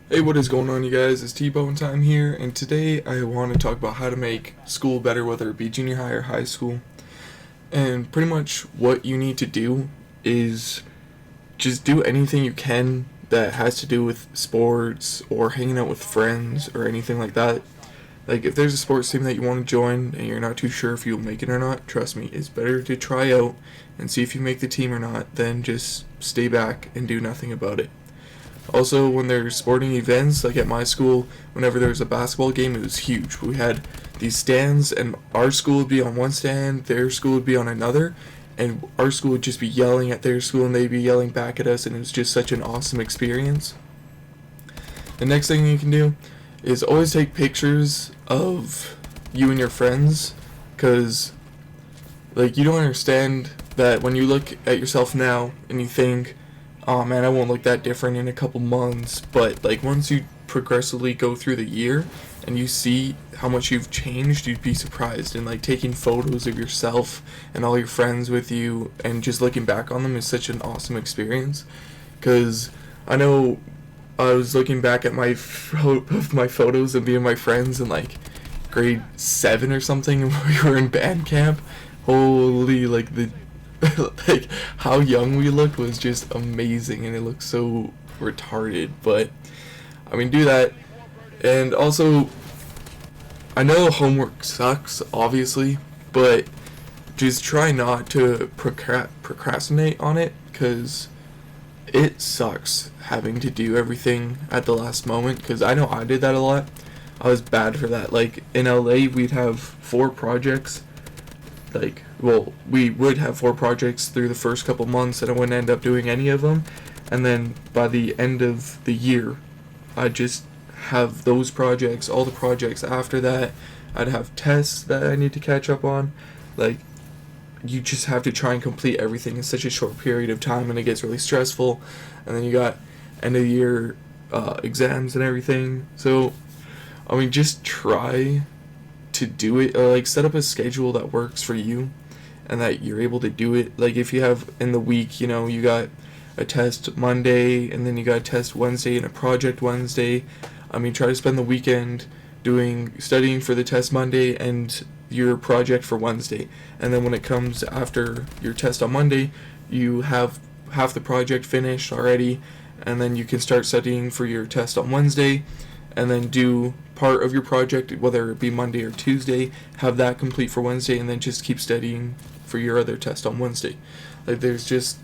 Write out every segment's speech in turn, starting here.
Hey, what is going on, you guys? It's TBoneTime here, and today I want to talk about how to make school better, whether it be junior high or high school. And pretty much what you need to do is just do anything you can that has to do with sports or hanging out with friends or anything like that. Like, if there's a sports team that you want to join and you're not too sure if you'll make it or not, trust me, it's better to try out and see if you make the team or not than just stay back and do nothing about it. Also, when there's sporting events, like at my school, whenever there was a basketball game, it was huge. We had these stands, and our school would be on one stand, their school would be on another, and our school would just be yelling at their school, and they'd be yelling back at us, and it was just such an awesome experience. The next thing you can do is always take pictures of you and your friends, because, like, you don't understand that when you look at yourself now, and you think, oh man, I won't look that different in a couple months, but like once you progressively go through the year and you see how much you've changed, you'd be surprised. And like taking photos of yourself and all your friends with you and just looking back on them is such an awesome experience. Because I know I was looking back at my photos of me and my friends in like grade 7 or something, and we were in band camp. Holy, like the like how young we looked was just amazing, and it looked so retarded. But I mean, do that. And also, I know homework sucks, obviously, but just try not to procrastinate on it, because it sucks having to do everything at the last moment, because I know I did that a lot. I was bad for that. Like in LA, we'd have 4 projects. We would have 4 projects through the first couple months, and I wouldn't end up doing any of them. And then by the end of the year, I'd just have those projects, all the projects after that. I'd have tests that I need to catch up on. Like, you just have to try and complete everything in such a short period of time, and it gets really stressful. And then you got end of the year exams and everything. So, I mean, just try to do it, or like set up a schedule that works for you and that you're able to do it. Like if you have in the week, you know, you got a test Monday and then you got a test Wednesday and a project Wednesday. I mean, try to spend the weekend studying for the test Monday and your project for Wednesday, and then when it comes after your test on Monday, you have half the project finished already, and then you can start studying for your test on Wednesday, and then do part of your project, whether it be Monday or Tuesday, have that complete for Wednesday, and then just keep studying for your other test on Wednesday. Like, there's just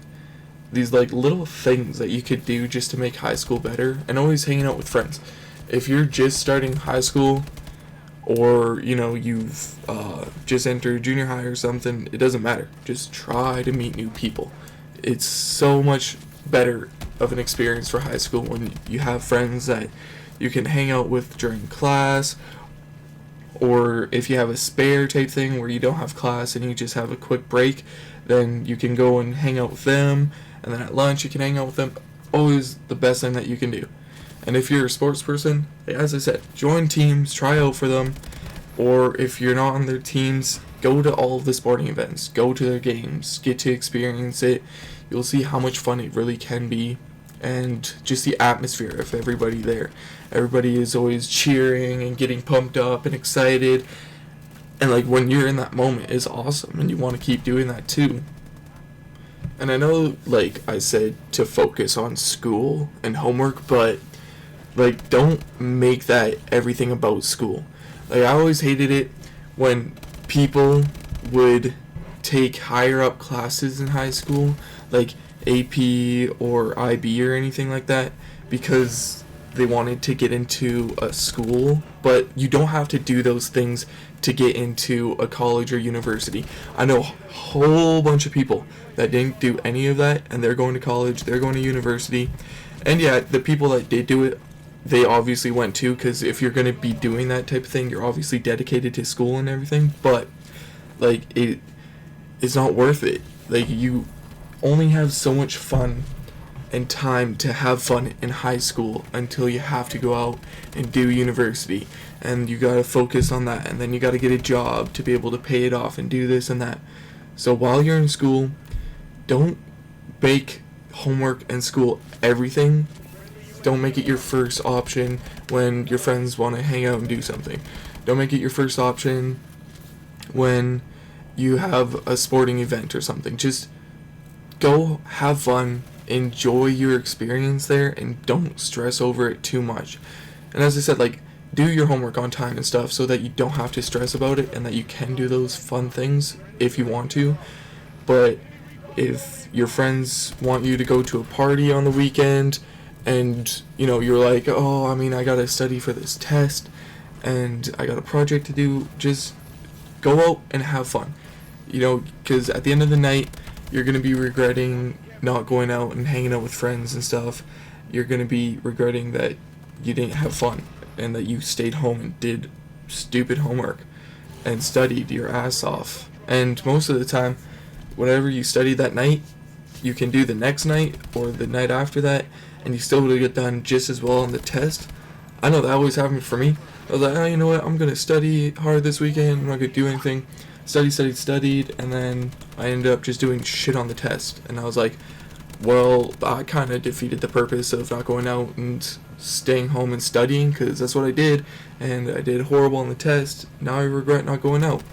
these like little things that you could do just to make high school better, and always hanging out with friends. If you're just starting high school, or you know you've just entered junior high or something, it doesn't matter. Just try to meet new people. It's so much better of an experience for high school when you have friends that you can hang out with during class, or if you have a spare type thing where you don't have class and you just have a quick break, then you can go and hang out with them, and then at lunch you can hang out with them. Always the best thing that you can do. And if you're a sports person, as I said, join teams, try out for them, or if you're not on their teams, go to all of the sporting events, go to their games, get to experience it. You'll see how much fun it really can be, and just the atmosphere of everybody there. Everybody is always cheering and getting pumped up and excited, and like when you're in that moment, it's awesome, and you want to keep doing that too. And I know, like I said, to focus on school and homework, but like don't make that everything about school. Like, I always hated it when people would take higher up classes in high school, like AP or IB or anything like that, because they wanted to get into a school. But you don't have to do those things to get into a college or university. I know a whole bunch of people that didn't do any of that, and they're going to college, they're going to university. And yeah, the people that did do it, they obviously went too, because if you're going to be doing that type of thing, you're obviously dedicated to school and everything. But like, it's not worth it. Like, you only have so much fun and time to have fun in high school until you have to go out and do university, and you gotta focus on that, and then you gotta get a job to be able to pay it off and do this and that. So while you're in school, don't make homework and school everything. Don't make it your first option when your friends want to hang out and do something. Don't make it your first option when you have a sporting event or something. Just go have fun, enjoy your experience there, and don't stress over it too much. And as I said, like, do your homework on time and stuff so that you don't have to stress about it, and that you can do those fun things if you want to. But if your friends want you to go to a party on the weekend and, you know, you're like, oh, I mean, I gotta study for this test and I got a project to do, just go out and have fun. You know, because at the end of the night, you're going to be regretting not going out and hanging out with friends and stuff. You're going to be regretting that you didn't have fun and that you stayed home and did stupid homework and studied your ass off. And most of the time, whatever you study that night, you can do the next night or the night after that, and you still will get done just as well on the test. I know that always happened for me. I was like, oh, you know what, I'm going to study hard this weekend, I'm not going to do anything. Studied, and then I ended up just doing shit on the test. And I was like, well, I kind of defeated the purpose of not going out and staying home and studying, because that's what I did, and I did horrible on the test. Now I regret not going out.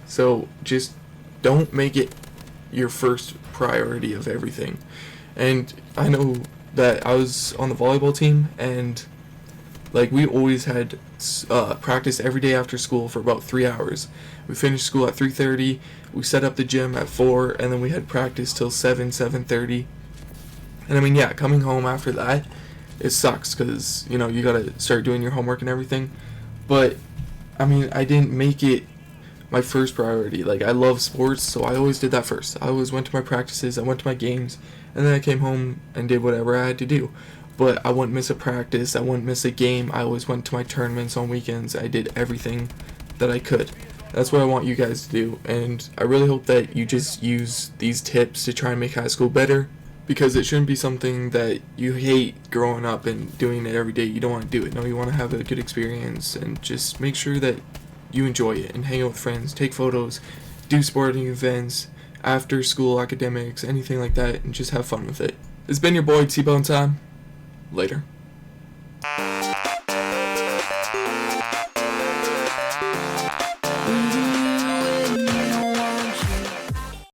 So just don't make it your first priority of everything. And I know that I was on the volleyball team, and like, we always had practice every day after school for about 3 hours. We finished school at 3:30, we set up the gym at 4, and then we had practice till 7:30. And I mean, yeah, coming home after that, it sucks, because, you know, you gotta start doing your homework and everything. But, I mean, I didn't make it my first priority. Like, I love sports, so I always did that first. I always went to my practices, I went to my games, and then I came home and did whatever I had to do. But I wouldn't miss a practice, I wouldn't miss a game, I always went to my tournaments on weekends, I did everything that I could. That's what I want you guys to do, and I really hope that you just use these tips to try and make high school better, because it shouldn't be something that you hate growing up and doing it every day. You don't want to do it. No, you want to have a good experience, and just make sure that you enjoy it and hang out with friends, take photos, do sporting events, after school academics, anything like that, and just have fun with it. It's been your boy TBoneTime. Later.